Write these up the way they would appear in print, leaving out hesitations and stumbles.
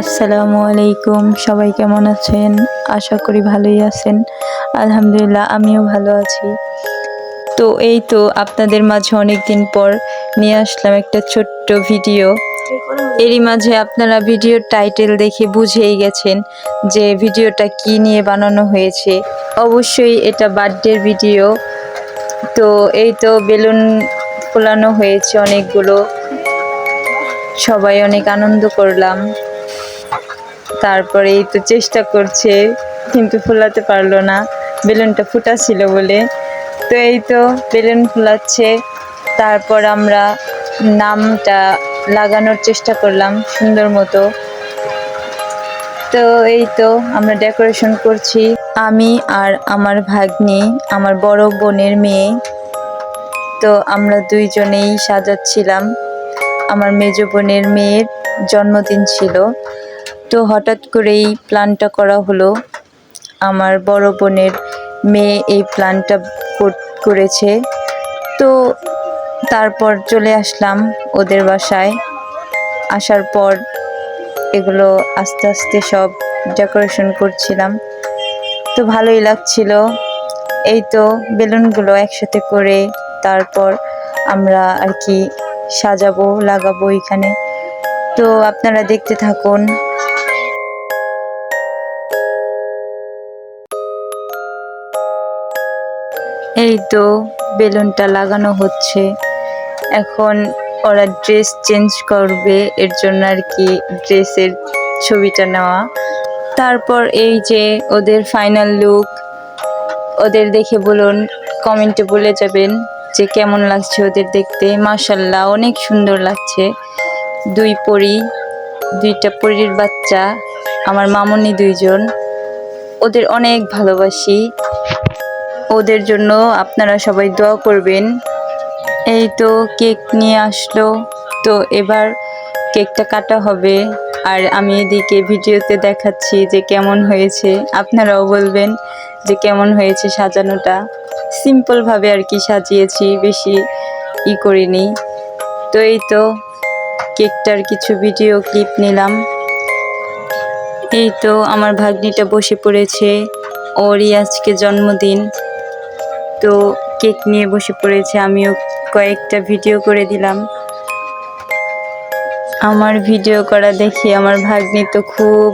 আসসালামু আলাইকুম, সবাই কেমন আছেন? আশা করি ভালোই আছেন। আলহামদুলিল্লাহ, আমিও ভালো আছি। তো এই তো আপনাদের মাঝে অনেকদিন পর নিয়ে আসলাম একটা ছোট্ট ভিডিও। এরই মাঝে আপনারা ভিডিওর টাইটেল দেখে বুঝেই গেছেন যে ভিডিওটা কি নিয়ে বানানো হয়েছে। অবশ্যই এটা বার্থডের ভিডিও। তো এই তো বেলুন ফোলানো হয়েছে অনেকগুলো, সবাই অনেক আনন্দ করলাম। তারপরে এই তো চেষ্টা করছে কিন্তু ফোলাতে পারলো না, বেলুনটা ফুটা ছিল বলে। তো এই তো বেলুন ফোলাচ্ছে। তারপর আমরা নামটা লাগানোর চেষ্টা করলাম সুন্দর মতো। তো এই তো আমরা ডেকোরেশন করছি, আমি আর আমার ভাগ্নি, আমার বড় বোনের মেয়ে। তো আমরা দুইজনেই সাজাচ্ছিলাম। আমার মেজ বোনের মেয়ের জন্মদিন ছিল, তো হঠাৎ করেই প্ল্যানটা করা হলো। আমার বড় বোনের মেয়ে এই প্ল্যানটা করেছে। তো তারপর চলে আসলাম ওদের বাসায়। আসার পর এগুলো আস্তে আস্তে সব ডেকোরেশন করছিলাম। তো ভালোই লাগছিল। এই তো বেলুনগুলো একসাথে করে তারপর আমরা আর কি সাজাবো, লাগাবো এখানে। তো আপনারা দেখতে থাকুন। এই তো বেলুনটা লাগানো হচ্ছে। এখন ওরা ড্রেস চেঞ্জ করবে, এর জন্য আর কি ড্রেসের ছবিটা নেওয়া। তারপর এই যে ওদের ফাইনাল লুক, ওদের দেখে বলুন, কমেন্টে বলে যাবেন যে কেমন লাগছে ওদের দেখতে। মাশাআল্লাহ, অনেক সুন্দর লাগছে। দুইটা পরীর বাচ্চা, আমার মামুনি দুইজন। ওদের অনেক ভালোবাসি। ওদের জন্য আপনারা সবাই দোয়া করবেন। এই তো কেক নিয়ে আসলো, তো এবার কেকটা কাটা হবে। আর আমি এদিকে ভিডিওতে দেখাচ্ছি যে কেমন হয়েছে। আপনারাও বলবেন যে কেমন হয়েছে সাজানোটা। সিম্পলভাবে আর কি সাজিয়েছি, বেশি করিনি। তো এই তো কেকটার কিছু ভিডিও ক্লিপ নিলাম। এই তো আমার ভাগ্নিটা বসে পড়েছে, ওরই আজকে জন্মদিন। তো কেক নিয়ে বসে পড়েছে, আমিও কয়েকটা ভিডিও করে দিলাম। আমার ভিডিও করা দেখে আমার ভাগ্নি তো খুব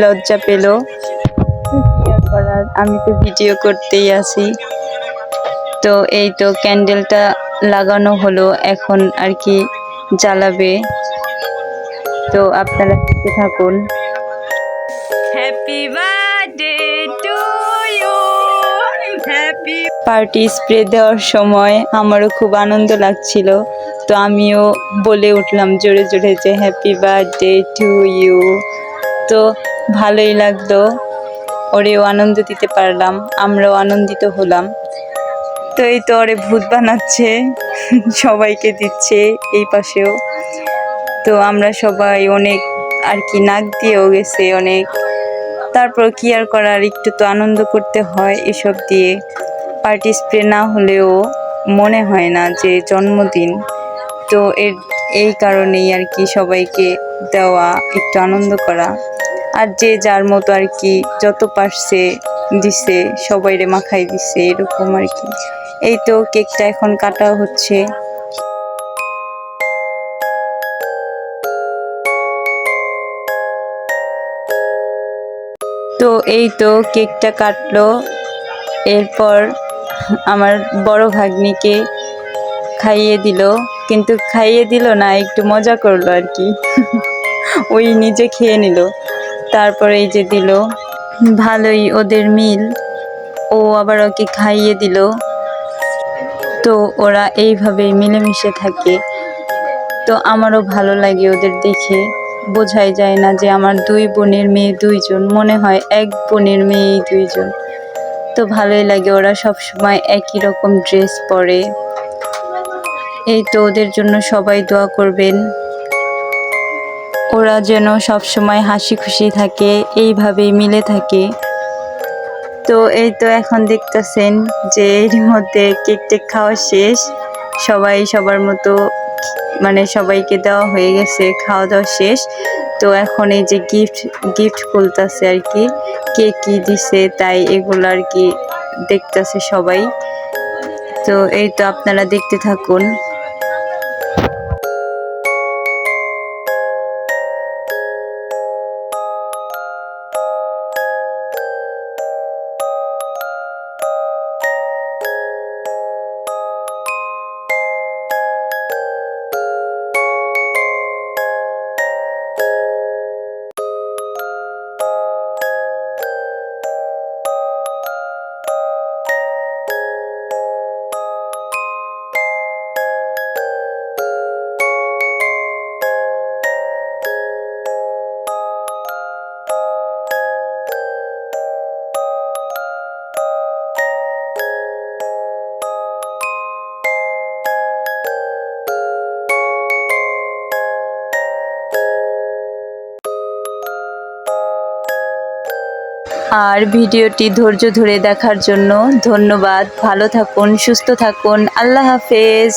লজ্জা পেল। আমি তো ভিডিও করতেই আছি। তো এই তো ক্যান্ডেলটা লাগানো হলো, এখন আর কি জ্বালাবে। তো আপনারা দেখতে থাকুন। Happy birthday to you. Happy party spray দেওয়ার সময় আমারও খুব আনন্দ লাগছিল। তো আমিও বলে উঠলাম জোরে জোরে যে হ্যাপি বার্থডে টু ইউ। তো ভালোই লাগলো, ওরেও আনন্দ দিতে পারলাম, আমরাও আনন্দিত হলাম। তো এই তো ওরে ভূত বানাচ্ছে, সবাইকে দিচ্ছে এই পাশেও। তো আমরা সবাই অনেক আর কি নাক দিয়েও গেছে অনেক। তারপর কি আর করার, একটু তো আনন্দ করতে হয় এসব দিয়ে। পার্টি স্প্রে না হলেও মনে হয় না যে জন্মদিন। তো এই কারণেই আর কি সবাইকে দেওয়া, একটু আনন্দ করা। আর যে যার মতো আর কি যত পারছে দিছে, সবাইরে মাখাই দিছে, এরকম আর কি। এই তো কেকটা এখন কাটা হচ্ছে। তো এই তো কেকটা কাটলো। এরপর আমার বড় ভাগ্নিকে খাইয়ে দিল, কিন্তু খাইয়ে দিল না, একটু মজা করলো আর কি। ওই নিজে খেয়ে নিল, তারপরে এই যে দিল। ভালোই ওদের মিল, ও আবার ওকে খাইয়ে দিল। তো ওরা এইভাবেই মিলেমিশে থাকে। তো আমারও ভালো লাগে ওদের দেখে বোঝাই যায় না যে আমার 2 বোনের মেয়ে 2 জন, মনে হয় 1 বোনের মেয়েই 2 জন। তো ভালোই লাগে, ওরা সব সময় একই রকম ড্রেস পরে। এই তো ওদের জন্য সবাই দোয়া করবেন, ওরা যেন সব সময় হাসি খুশি থাকে, এইভাবেই মিলে থাকে। তো এই তো এখন দেখতেছেন যে এর মধ্যে কেক টেক খাওয়া শেষ, সবাই সবার মতো মানে সবাইকে দেওয়া হয়ে গেছে, খাওয়া দাওয়া শেষ। তো এখন এই যে গিফট খুলতেছে আর কি, কে কি দিছে তাই এগুলো আর কি দেখতেছে সবাই। তো এই তো আপনারা দেখতে থাকুন। আর ভিডিওটি ধৈর্য ধরে দেখার জন্য ধন্যবাদ। ভালো থাকুন, সুস্থ থাকুন, আল্লাহ হাফেজ।